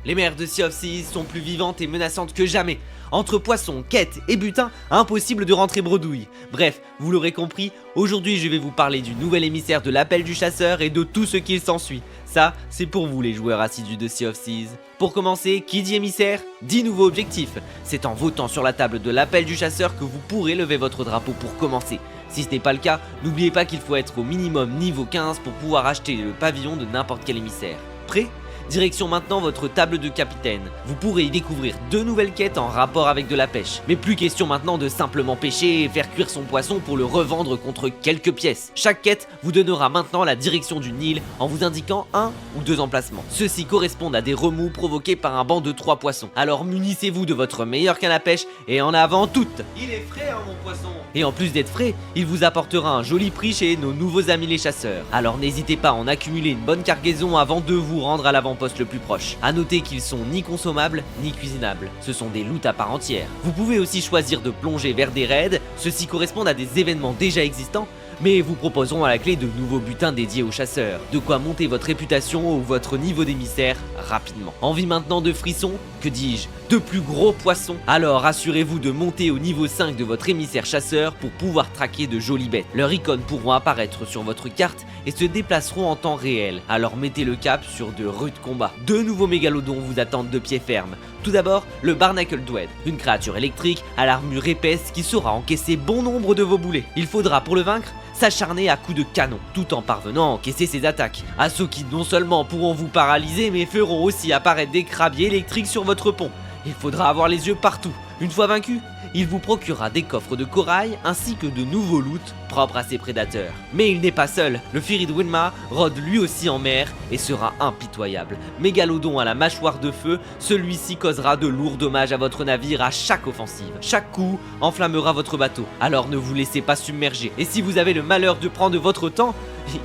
Les mers de Sea of Thieves sont plus vivantes et menaçantes que jamais. Entre poissons, quêtes et butins, impossible de rentrer bredouille. Bref, vous l'aurez compris, aujourd'hui je vais vous parler du nouvel émissaire de l'appel du chasseur et de tout ce qu'il s'ensuit. Ça, c'est pour vous les joueurs assidus de Sea of Thieves. Pour commencer, qui dit émissaire, dit nouveau objectif. C'est en votant sur la table de l'appel du chasseur que vous pourrez lever votre drapeau pour commencer. Si ce n'est pas le cas, n'oubliez pas qu'il faut être au minimum niveau 15 pour pouvoir acheter le pavillon de n'importe quel émissaire. Prêt ? Direction maintenant votre table de capitaine. Vous pourrez y découvrir 2 nouvelles quêtes en rapport avec de la pêche. Mais plus question maintenant de simplement pêcher et faire cuire son poisson pour le revendre contre quelques pièces. Chaque quête vous donnera maintenant la direction du Nil en vous indiquant 1 ou 2 emplacements. Ceux-ci correspondent à des remous provoqués par un banc de 3 poissons. Alors munissez-vous de votre meilleure canne à pêche et en avant toutes. Il est frais mon poisson. Et en plus d'être frais, il vous apportera un joli prix chez nos nouveaux amis les chasseurs. Alors n'hésitez pas à en accumuler une bonne cargaison avant de vous rendre à l'avant-poste le plus proche. A noter qu'ils sont ni consommables ni cuisinables, ce sont des loots à part entière. Vous pouvez aussi choisir de plonger vers des raids, ceux-ci correspondent à des événements déjà existants, mais vous proposeront à la clé de nouveaux butins dédiés aux chasseurs, de quoi monter votre réputation ou votre niveau d'émissaire rapidement. Envie maintenant de frissons, que dis-je, de plus gros poissons? Alors assurez-vous de monter au niveau 5 de votre émissaire chasseur pour pouvoir traquer de jolies bêtes. Leurs icônes pourront apparaître sur votre carte et se déplaceront en temps réel, alors mettez le cap sur de rudes combats. 2 nouveaux mégalodons vous attendent de pied ferme. Tout d'abord, le Barnacle Dwead, une créature électrique à l'armure épaisse qui saura encaisser bon nombre de vos boulets. Il faudra pour le vaincre s'acharner à coups de canon, tout en parvenant à encaisser ses attaques. Assauts qui non seulement pourront vous paralyser, mais feront aussi apparaître des crabiers électriques sur votre pont. Il faudra avoir les yeux partout. Une fois vaincu, il vous procurera des coffres de corail ainsi que de nouveaux loots propres à ses prédateurs. Mais il n'est pas seul, le Fury de Winmar rôde lui aussi en mer et sera impitoyable. Mégalodon à la mâchoire de feu, celui-ci causera de lourds dommages à votre navire à chaque offensive. Chaque coup enflammera votre bateau, alors ne vous laissez pas submerger. Et si vous avez le malheur de prendre votre temps,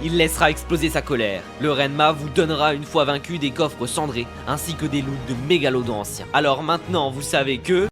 il laissera exploser sa colère. Le Renma vous donnera une fois vaincu des coffres cendrés ainsi que des loots de mégalodons anciens. Alors maintenant vous savez que...